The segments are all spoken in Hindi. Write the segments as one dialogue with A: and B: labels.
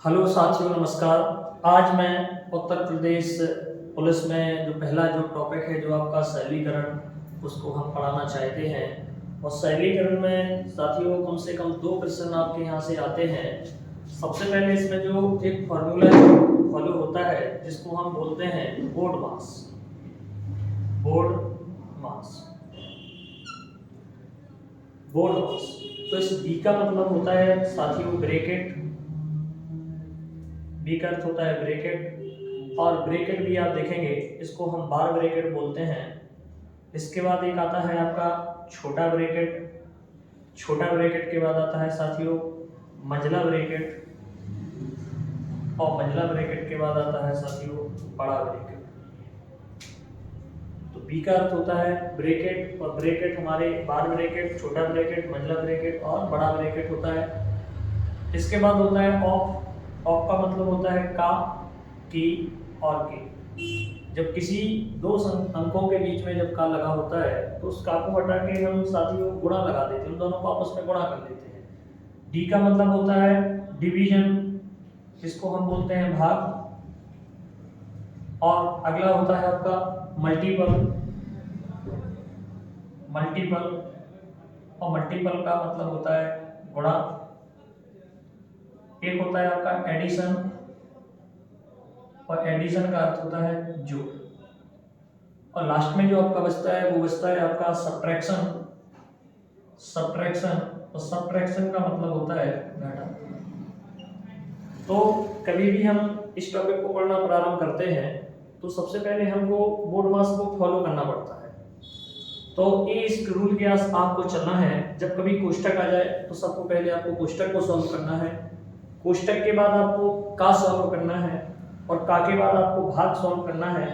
A: हेलो साथियों, नमस्कार। आज मैं उत्तर प्रदेश पुलिस में जो पहला जो टॉपिक है जो आपका सरलीकरण, उसको हम पढ़ाना चाहते हैं। और सरलीकरण में साथियों कम से कम 2 प्रश्न आपके यहाँ से आते हैं। सबसे पहले इसमें जो एक फार्मूला फॉलो होता है जिसको हम बोलते हैं बोर्ड मास। बोर्ड मास बोर्ड मास तो इस बी का मतलब होता है साथियों ब्रैकेट। बी का अर्थ होता है ब्रैकेट, और ब्रैकेट भी आप देखेंगे इसको हम बार ब्रैकेट बोलते हैं। इसके बाद एक आता है आपका छोटा ब्रैकेट। छोटा ब्रैकेट के बाद आता है साथियों मंझला ब्रैकेट, और मंझला ब्रैकेट के बाद आता है साथियों बड़ा ब्रैकेट। तो बी का अर्थ होता है ब्रैकेट, और ब्रैकेट हमारे बार ब्रैकेट, छोटा ब्रैकेट, मंझला ब्रैकेट और बड़ा ब्रैकेट होता है। इसके बाद होता है ऑफ। ऑफ का मतलब होता है का, की और के। जब किसी दो अंकों के बीच में जब का लगा होता है तो उस का को हटा के हम साथियों गुणा लगा देते हैं, उन दोनों को आपस में गुणा कर लेते हैं। डी का मतलब होता है डिवीजन, जिसको हम बोलते हैं भाग। और अगला होता है आपका मल्टीपल। मल्टीपल और मल्टीपल का मतलब होता है गुणा। एक होता है आपका एडिशन, और एडिशन का अर्थ होता है जोड़। और लास्ट में जो आपका बचता है वो बचता है आपका सब्ट्रैक्शन। सब्ट्रैक्शन, और सब्ट्रैक्शन का मतलब होता है घटा। तो कभी भी हम इस टॉपिक को पढ़ना प्रारंभ करते हैं तो सबसे पहले हमको बोर्ड मास को फॉलो करना पड़ता है। तो इस रूल के आस आपको चलना है। जब कभी कोष्टक आ जाए तो सबको पहले आपको कोष्टक को सॉल्व करना है। कोष्टक के बाद आपको का सॉल्व करना है, और का के बाद आपको भाग सॉल्व करना है।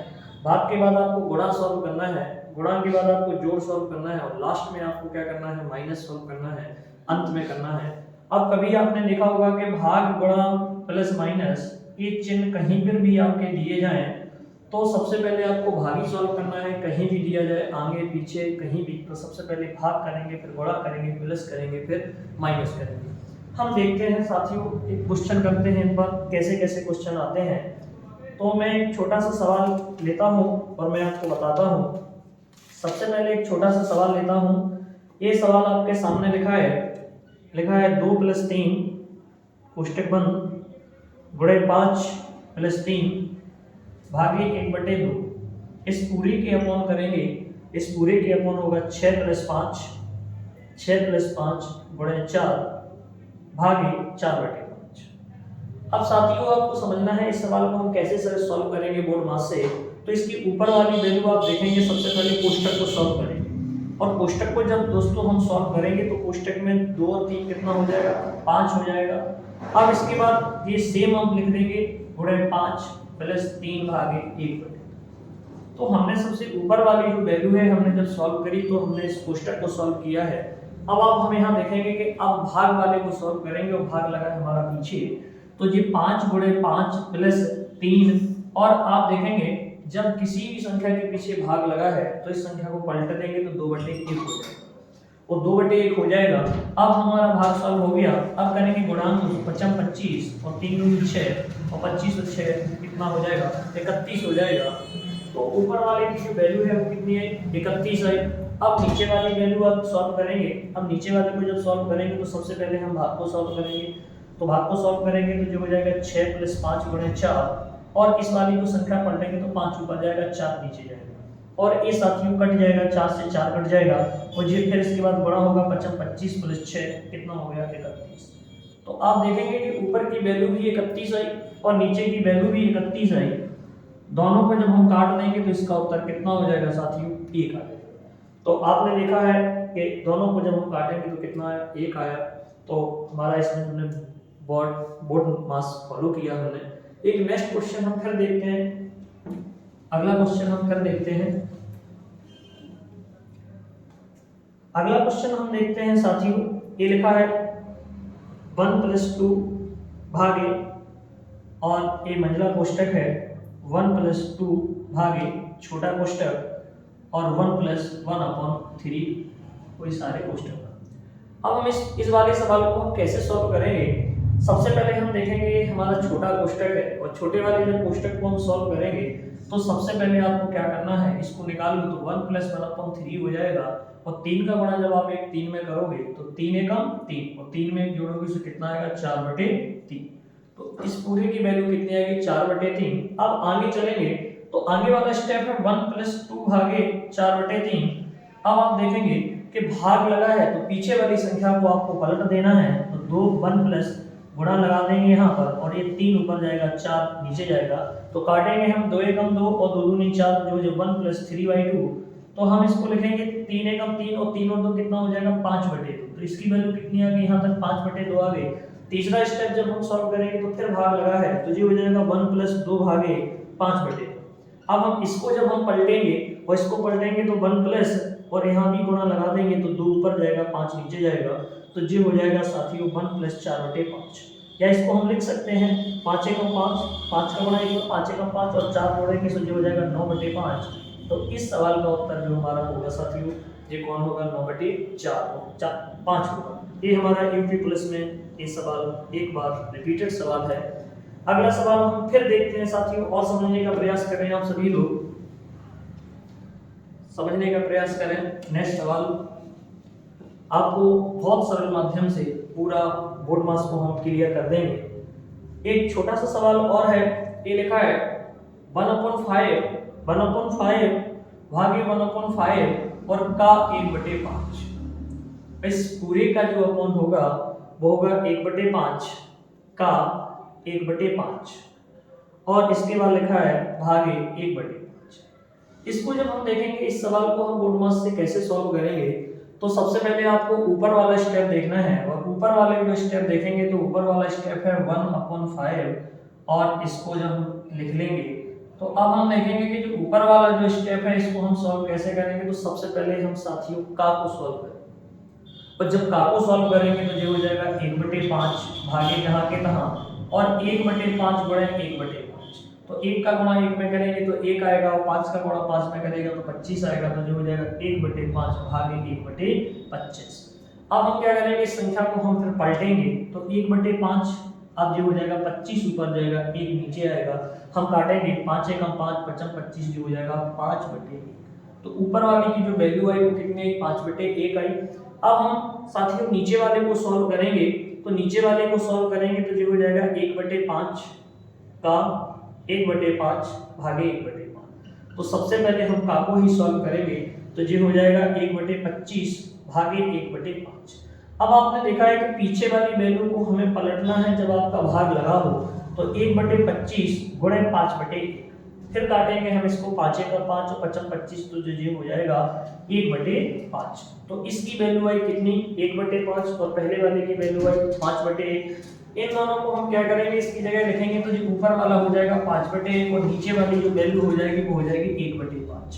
A: भाग के बाद आपको गुणा सॉल्व करना है। गुणा के बाद आपको जोड़ सॉल्व करना है, और लास्ट में आपको क्या करना है, माइनस सॉल्व करना है, अंत में करना है। अब कभी आपने देखा होगा कि भाग गुणा प्लस माइनस ये चिन्ह कहीं पर भी आपके दिए जाएं तो सबसे पहले आपको भाग ही सॉल्व करना है। कहीं भी दिया जाए, आगे पीछे कहीं भी, तो सबसे पहले भाग करेंगे, फिर गुणा करेंगे, प्लस करेंगे, फिर माइनस करेंगे। हम देखते हैं साथियों, एक क्वेश्चन करते हैं इन पर कैसे कैसे क्वेश्चन आते हैं। तो मैं एक छोटा सा सवाल लेता हूं और मैं आपको बताता हूं। सबसे पहले एक छोटा सा सवाल लेता हूं। ये सवाल आपके सामने लिखा है 2 + 3 कोष्टक बंद गुणे 5 + 3 भागे 1/2। इस पूरे के अपॉन करेंगे, इस पूरे के अपॉन होगा 6 + 5, 6 + 5 गुणे 4 भागे 4/5। अब साथियों आपको समझना है इस सवाल को हम कैसे सॉल्व करेंगे बोर्ड मास से। तो इसकी ऊपर वाली वैल्यू आप देखेंगे, सबसे पहले कोष्टक को सॉल्व करेंगे, और कोष्टक को जब दोस्तों हम सॉल्व करेंगे तो कोष्टक में 2 और 3 कितना हो जाएगा, 5 हो जाएगा। अब इसके बाद ये सेम हम लिख देंगे गुणे 5 + 3 भागे 1/2। तो हमने सबसे ऊपर वाली जो वैल्यू है हमने जब सॉल्व करी तो हमने इस कोष्टक को सॉल्व किया है। अब आप हम यहाँ देखेंगे कि अब भाग वाले को सॉल्व करेंगे, और भाग लगा है हमारा पीछे। तो ये 5 गुणे 5 + 3, और आप देखेंगे जब किसी भी संख्या के पीछे भाग लगा है तो इस संख्या को पलट देंगे तो 2/1 हो जाएगा, और 2/1 हो जाएगा। अब हमारा भाग सॉल्व हो गया। अब करेंगे गुणांक, 5 25 और 3 दूनी 6, और 25 और 6 कितना हो जाएगा, 31 हो जाएगा। तो ऊपर वाले की जो वैल्यू है वो कितनी है, 31 है। अब नीचे वाली वैल्यू आप सॉल्व करेंगे। अब नीचे वाले को जब सॉल्व करेंगे तो सबसे पहले हम भाग को सॉल्व करेंगे। तो भाग को सॉल्व करेंगे तो जो हो जाएगा 6 + 5 गुणे 4, और इस वाली को संख्या पलटेंगे तो 5 ऊपर जाएगा, 4 नीचे जाएगा, और ये साथियों कट जाएगा, 4 से 4 कट जाएगा, और ये फिर इसके बाद बड़ा होगा 25 + 6 कितना हो गया, 31। तो आप देखेंगे कि ऊपर की वैल्यू भी 31 आई और नीचे की वैल्यू भी 31 आई। दोनों को जब हम काट देंगे तो इसका उत्तर कितना हो जाएगा साथियों, 1 आ जाएगा। तो आपने देखा है कि दोनों को जब हम काटेंगे तो कितना आया, 1 आया। तो हमारा इसमें हमने बोर्ड मास फॉलो किया हमने। एक नेक्स्ट क्वेश्चन हम फिर देखते हैं, अगला क्वेश्चन हम फिर देखते हैं। अगला क्वेश्चन हम देखते हैं साथियों, ये लिखा है 1 + 2 भागे, और ये मंझला कोष्टक है 1 + 2 भागे छोटा कोष्टक, और 1 + 1/3 कोई सारे कोष्टक। अब हम इस वाले सवाल को हम कैसे सॉल्व करेंगे। सबसे पहले हम देखेंगे हमारा छोटा कोष्टक है और छोटे वाले जब कोष्टक को हम सॉल्व करेंगे तो सबसे पहले आपको क्या करना है, इसको निकाल लो तो 1 + 1/3 हो जाएगा और 3 का गुणा जब आप 3 में करोगे तो 3 एकम 3 और 3 में जोड़ोगे तो कितना आएगा 4/3। तो इस पूरे की वैल्यू कितनी आएगी 4/3। अब आगे चलेंगे तो आगे वाला स्टेप है 1 + 2 भागे 4/3। अब आप देखेंगे कि भाग लगा है तो पीछे वाली संख्या को आपको पलट देना है, तो 2 1 प्लस गुणा लगा देंगे यहाँ पर और ये 3 ऊपर जाएगा 4 नीचे जाएगा, तो काटेंगे हम 2 एकम 2 और 2 दूनी 4 जो 1 + 3/2। तो हम इसको लिखेंगे 3 एकम 3 और 3 और 2 कितना हो जाएगा 5/2। तो इसकी वैल्यू कितनी आ गई यहाँ तक 5/2 आ गई। तीसरा स्टेप जब हम सॉल्व करेंगे तो फिर भाग लगा है तो ये हो जाएगा 1 + 2 भागे 5/2। अब हम इसको जब हम पलटेंगे और इसको पलटेंगे तो 1 प्लस और यहाँ भी गुणा लगा देंगे तो 2 ऊपर जाएगा 5 नीचे जाएगा, तो ये हो जाएगा साथियों 1 + 4/5। या इसको हम लिख सकते हैं 5 एकम 5, 5 का गुणा 1 5 एकम 5 और 4 जोड़ेंगे तो ये हो जाएगा 9/5। तो इस सवाल का उत्तर जो हमारा होगा साथियों ये कौन होगा 9/4 5 होगा। ये हमारा यूपी पुलिस में ये सवाल एक बार रिपीटेड सवाल है। अगला सवाल हम फिर देखते हैं साथियों और समझने का प्रयास करें, आप सभी लोग समझने का प्रयास करें। नेक्स्ट सवाल आपको बहुत सरल माध्यम से पूरा बोर्ड मास को हम क्लियर कर देंगे। एक छोटा सा सवाल और है, ये लिखा है 1/5 भागे 1/5 और का 1/5। इस पूरे का जो अपॉन होगा वो होगा 1/5 का 1/5 और इसके बाद लिखा है भागे 1/5। इसको जब हम देखेंगे इस सवाल को हम बोर्ड मास से कैसे सॉल्व करेंगे, तो सबसे पहले आपको ऊपर वाला स्टेप देखना है और ऊपर वाले जो स्टेप देखेंगे तो ऊपर वाला स्टेप है 1/5 और इसको जब हम लिख लेंगे तो अब हम देखेंगे कि जो ऊपर वाला जो स्टेप है इसको हम सॉल्व कैसे करेंगे। तो सबसे पहले हम साथियों का को सॉल्व करेंगे और जब का को सॉल्व करेंगे तो ये हो जाएगा 1/5 भागे जहाँ के तहाँ और 1/5 गुणे 1/5। तो 1 का गुणा 1 में करेंगे तो 1 आएगा और 5 का गुणा 5 में करेगा तो 25 आएगा, तो जो हो जाएगा 1/5 भागे 1/25। अब हम क्या करेंगे इस संख्या को हम फिर पलटेंगे तो 1/5 अब जो हो जाएगा 25 ऊपर जाएगा 1 नीचे आएगा, हम काटेंगे 5 एकम 5 55 25 जो हो जाएगा 5/1। तो ऊपर वाले की जो वैल्यू आई वो कितनी आई 5/1 आई। अब हम साथियों नीचे वाले को सॉल्व करेंगे तो नीचे वाले को सॉल्व करेंगे तो जो हो जाएगा 1/5 का 1/5 भागे 1/5। तो सबसे पहले हम का को ही सॉल्व करेंगे तो ये हो जाएगा 1/25 भागे 1/5। अब आपने देखा है कि पीछे वाली वैल्यू को हमें पलटना है जब आपका भाग लगा हो, तो 1/25 गुणे 5/1। फिर काटेंगे हम इसको 5 का 5 और 55 25 तो जो हो जाएगा 1/5। तो इसकी वैल्यू आई कितनी 1/5 और पहले वाले की वैल्यू आई 5/1। इन दोनों को हम क्या करेंगे इसकी जगह लिखेंगे तो जो ऊपर वाला हो जाएगा 5/1 और नीचे वाली जो वैल्यू हो जाएगी वो हो जाएगी 1/5।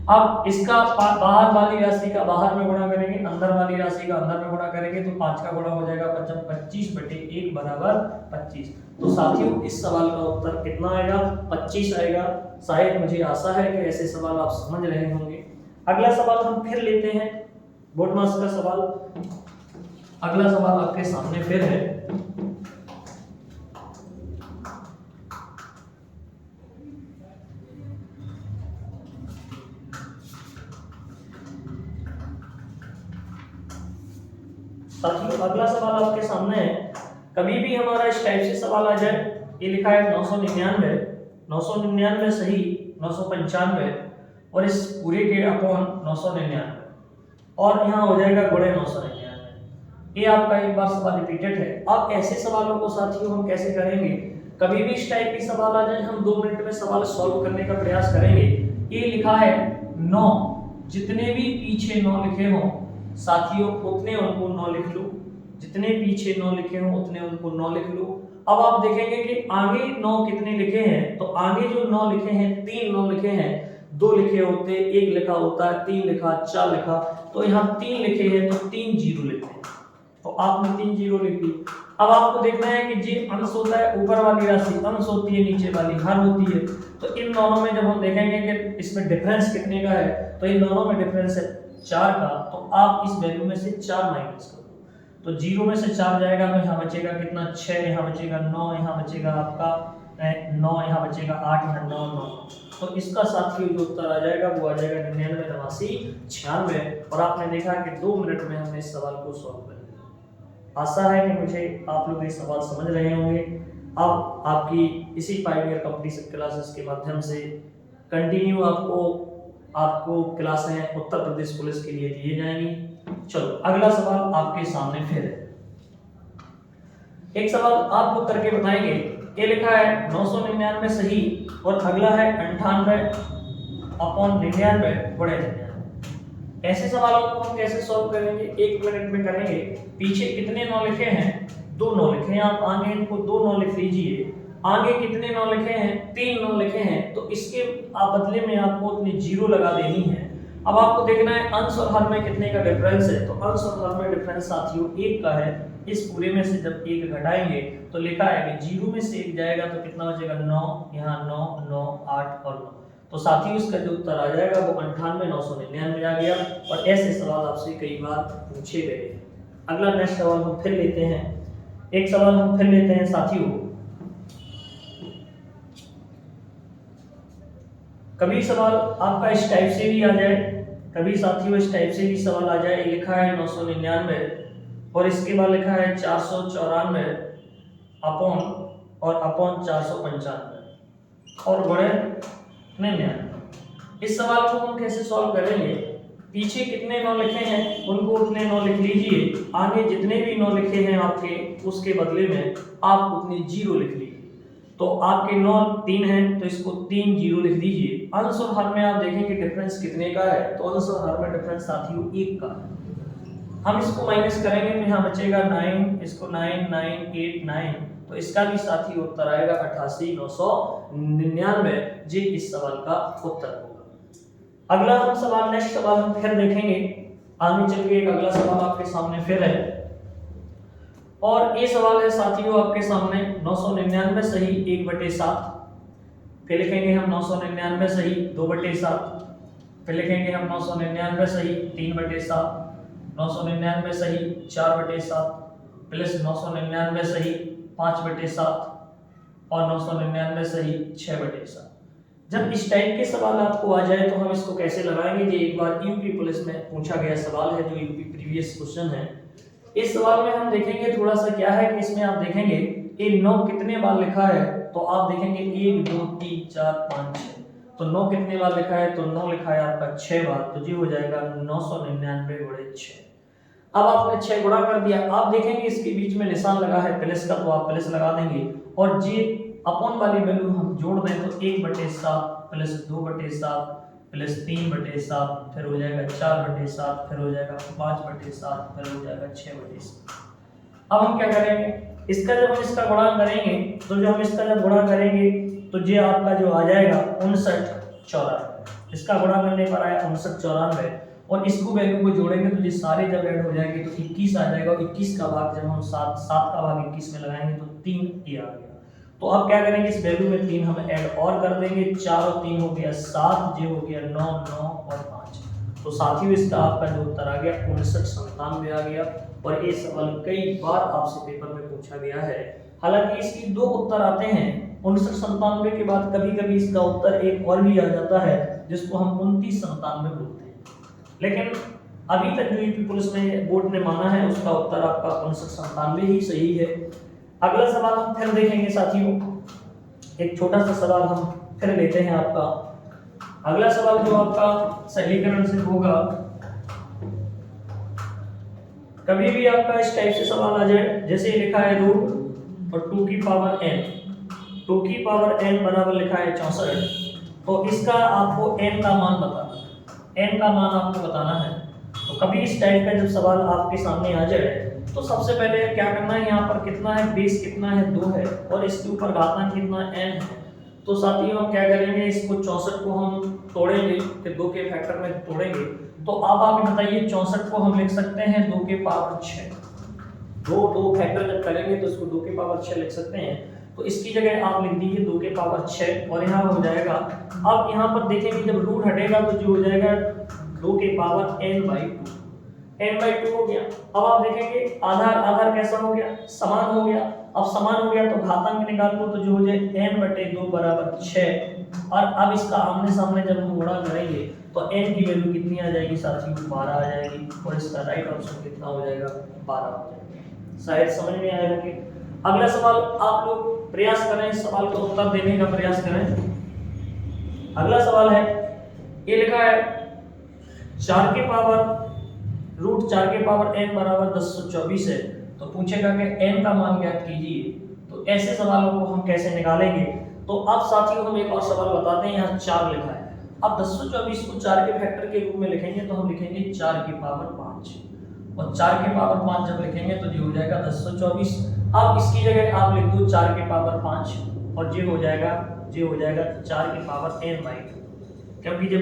A: अब इसका बाहर वाली राशि का बाहर में गुणा करेंगे, अंदर वाली राशि का अंदर में गुणा करेंगे तो 5 का गुणा हो जाएगा 25/1 बराबर 25। तो साथियों इस सवाल का उत्तर कितना आएगा 25 आएगा। शायद मुझे आशा है कि ऐसे सवाल आप समझ रहे होंगे। अगला सवाल हम फिर लेते हैं बोर्ड मास का सवाल। अगला सवाल आपके सामने फिर है साथियों। अगला सवाल आपके सामने है, कभी भी हमारा इस टाइप से सवाल आ जाए, ये लिखा है 999 सही 995 और इस पूरे के अपॉन 999 और यहाँ हो जाएगा गुणे 999। ये आपका एक बार सवाल रिपीटेड है। अब ऐसे सवालों को साथियों हम कैसे करेंगे, कभी भी इस टाइप की सवाल आ जाए हम 2 मिनट में सवाल सॉल्व करने का प्रयास करेंगे। ये लिखा है 9, जितने भी पीछे 9 लिखे हों साथियों उतने उनको 9 लिख लो, जितने पीछे 9 लिखे हों उतने उनको 9 लिख लो। अब आप देखेंगे कि आगे 9 कितने लिखे हैं, तो आगे जो 9 लिखे हैं 3 9 लिखे हैं, 2 लिखे होते 1 लिखा होता है, 3 लिखा 4 लिखा, तो यहाँ 3 लिखे हैं तो 3 जीरो लिखते हैं, तो आपने 3 जीरो लिख दी। अब आपको देखना है कि जी अंश होता है ऊपर वाली राशि अंश होती है नीचे वाली हर होती है, तो इन दोनों में जब हम देखेंगे कि इसमें डिफरेंस कितने का है, तो इन दोनों में डिफरेंस है 4 का, तो आप इस वैल्यू में से 4 माइनस कर दो। तो 0 में से 4 जाएगा तो यहाँ बचेगा कितना 6, यहाँ बचेगा 9, यहाँ बचेगा आपका 9, यहाँ बचेगा 8, यहाँ 9 9। तो इसका साथियों जो उत्तर आ जाएगा वो आ जाएगा 99 89 96। और आपने देखा कि 2 मिनट में हमने इस सवाल को सॉल्व कर लिया। आशा है कि मुझे आप लोग ये सवाल समझ रहे होंगे। अब आपकी इसी पायोनियर कंपटीशन क्लासेस के माध्यम से कंटिन्यू आपको क्लासें उत्तर प्रदेश पुलिस के लिए दिए जाएंगी। चलो अगला सवाल आपके सामने फिर है। एक सवाल आप लोग करके बताएंगे। ये लिखा है 999 सही और अगला है 98/99 बड़े 99। ऐसे सवालों को हम कैसे सॉल्व करेंगे? 1 मिनट में करेंगे। पीछे कितने 9 लिखे हैं? 2 9 लिखे हैं। आप आगे इनको 2 9 लिख लीजिए। आगे कितने 9 लिखे हैं? 3 9 लिखे हैं। तो इसके आप बदले में आपको उतनी 0 लगा देनी है। अब आपको देखना है अंश और हर में कितने का डिफरेंस है। तो अंश और हर में डिफरेंस साथियों 1 का है। इस पूरे में से जब 1 घटाएंगे तो लिखा है कि 0 में से 1 जाएगा तो कितना बचेगा 9, यहाँ 9 9 8 और 9। तो साथियों इसका जो उत्तर आ जाएगा वो 98,999 आ गया। और ऐसे सवाल आपसे कई बार पूछे गए हैं। अगला नेक्स्ट सवाल हम फिर लेते हैं। एक सवाल हम फिर लेते हैं साथियों। कभी सवाल आपका इस टाइप से भी आ जाए, कभी साथियों इस टाइप से भी सवाल आ जाए। लिखा है 999 और इसके बाद लिखा है 494 अपॉन और अपॉन 495 और बड़े 99। इस सवाल को हम कैसे सॉल्व करेंगे? पीछे कितने 9 लिखे हैं उनको उतने 9 लिख लीजिए। आगे जितने भी 9 लिखे हैं आपके उसके बदले में आप उतने 0 लिख लीजिए। तो आपके 9 3 हैं तो इसको 3 0 लिख दीजिए। अंश और हर में आप देखेंगे डिफरेंस कितने का है। तो अंश और हर में डिफरेंस साथियों 1 का है। हम इसको माइनस करेंगे तो यहाँ बचेगा 9, इसको 9 9 8 9। तो इसका भी साथी उत्तर आएगा 88,999। जी इस सवाल का उत्तर होगा। अगला हम सवाल नेक्स्ट सवाल हम फिर देखेंगे। आगे चल के एक अगला सवाल आपके सामने फिर है और ये सवाल है साथियों आपके सामने 999 सही 1/7। फिर लिखेंगे हम 999 सही 2/7। फिर लिखेंगे हम 999 सही 3/7। 999 सही 4/7 प्लस 999 सही 5/7 और 999 सही 6/7। जब इस टाइप के सवाल आपको आ जाए तो हम इसको कैसे लगाएंगे? ये एक बार यूपी पुलिस में पूछा गया सवाल है, जो यूपी प्रीवियस क्वेश्चन है। इस सवाल में हम देखेंगे थोड़ा सा क्या है कि इसमें आप देखेंगे ये 9 कितने बार लिखा है। तो आप देखेंगे 1 2 3 4 5 6। तो 9 कितने बार लिखा है? तो 9 लिखा है आपका 6 बार। तो जी हो जाएगा 999/6। अब आपने 6 गुणा कर दिया। आप देखेंगे इसके बीच में निशान लगा है प्लस का, तो आप प्लस लगा देंगे और जी अपॉन वाली वैल्यू हम जोड़ दें तो 1/7 प्लस 2/7 प्लस 3/7 फिर हो जाएगा 4/7 फिर हो जाएगा 5/7 फिर हो जाएगा 6/7। अब हम क्या करेंगे? इसका जब हम इसका गुणा करेंगे तो जो हम इसका जब गुणा करेंगे तो ये आपका जो आ जाएगा 59 94। इसका गुणा करने पर आया 59 94 और इसको वैल्यू को जोड़ेंगे तो ये सारे जब ऐड हो जाएंगे तो 21 आ जाएगा। 21 का भाग जब हम 7 का भाग 21 में लगाएंगे तो 3 ये आ गया। तो अब क्या करेंगे? इस वैल्यू में 3 हम ऐड और कर देंगे। 4 और 3 हो गया 7, ये हो गया 9 9 और 5। तो साथियों इसका आपका जो उत्तर आ गया 59 97 आ गया। और ये सवाल कई बार आपसे पेपर में पूछा गया है। हालांकि इसकी 2 उत्तर आते हैं 59 97 के बाद कभी कभी इसका उत्तर एक और भी आ जाता है जिसको हम 29 97 बोलते हैं। लेकिन अभी तक जो यूपी पुलिस ने बोर्ड ने माना है उसका उत्तर आपका 59 97 ही सही है। अगला सवाल हम फिर देखेंगे साथियों। एक छोटा सा सवाल हम फिर लेते हैं आपका। अगला सवाल जो आपका सरलीकरण से होगा। कभी भी आपका इस टाइप से सवाल आ जाए, जैसे लिखा है रूट और 2 की पावर n, 2 की पावर n बराबर लिखा है 64। तो इसका आपको n का मान बताना है, n का मान आपको बताना है। तो कभी इस टाइप का जब सवाल आपके सामने आ जाए तो सबसे पहले क्या करना है, यहाँ पर कितना है, बेस कितना है 2 है और इसके ऊपर घातांक कितना n है। तो साथियों हम क्या करेंगे, इसको 64 को हम तोड़ेंगे, फिर 2 के फैक्टर में तोड़ेंगे। तो अब आप बताइए 64 को हम लिख सकते हैं 2 के पावर 6। 2 फैक्टर जब करेंगे तो इसको 2 के पावर 6 लिख सकते हैं। तो इसकी जगह आप लिख दीजिए 2 के पावर 6 और यहाँ हो जाएगा। अब यहाँ पर देखेंगे जब रूट हटेगा तो जो हो जाएगा 2 के पावर n/2। n/2 हो गया। अब आप देखेंगे आधार आधार कैसा हो गया, समान हो गया। अब समान हो गया तो घातांक निकाल लो, तो जो हो जाए n/2 बराबर 6। और अब इसका आमने सामने जब हम गुणा करेंगे तो n की वैल्यू कितनी आ जाएगी साथियों, 12 आ जाएगी। और इसका राइट ऑप्शन कितना हो जाएगा, 12 हो जाएगा। शायद समझ में आए होंगे। अगला सवाल आप लोग प्रयास करें, इस सवाल का उत्तर देने का प्रयास करें। अगला सवाल है, ये लिखा है 4 के पावर √4 के पावर n बराबर 1024 है। तो पूछेगा कि n का मान ज्ञात कीजिए। तो ऐसे सवालों को हम कैसे निकालेंगे। तो अब साथियों हम एक और सवाल बताते हैं। यहाँ 4 लिखा है। अब 1024 को 4 के फैक्टर के रूप में लिखेंगे तो हम लिखेंगे 4 की पावर 5। और 4 के पावर 5 जब लिखेंगे तो ये हो जाएगा 1024। अब इसकी जगह आप लिख दो 4 के पावर 5 और ये हो जाएगा 4 की पावर n/2, क्योंकि जब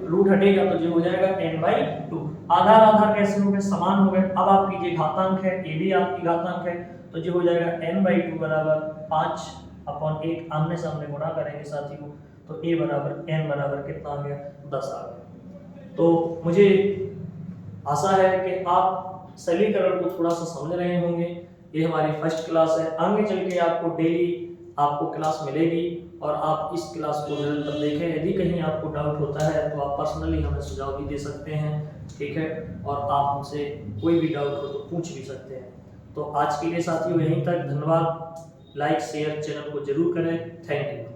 A: रूट हटेगा तो ये हो जाएगा n/2। आधार आधार कैसे हो गए, समान हो गए। अब आपकी ये घातांक है, ये भी आपकी घातांक है, तो ये हो जाएगा n/2 बराबर 5/1। आमने सामने गुणा करेंगे साथियों तो a बराबर n बराबर कितना आ गया, 10 आ गया। तो मुझे आशा है कि आप सरलीकरण को थोड़ा सा समझ रहे होंगे। ये हमारी फर्स्ट क्लास है। आगे चल के आपको डेली आपको क्लास मिलेगी और आप इस क्लास को निरंतर देखें। यदि कहीं आपको डाउट होता है तो आप पर्सनली हमें सुझाव भी दे सकते हैं, ठीक है। और आप हमसे कोई भी डाउट हो तो पूछ भी सकते हैं। तो आज के लिए साथियों यहीं तक। धन्यवाद। लाइक शेयर चैनल को जरूर करें। Thank you.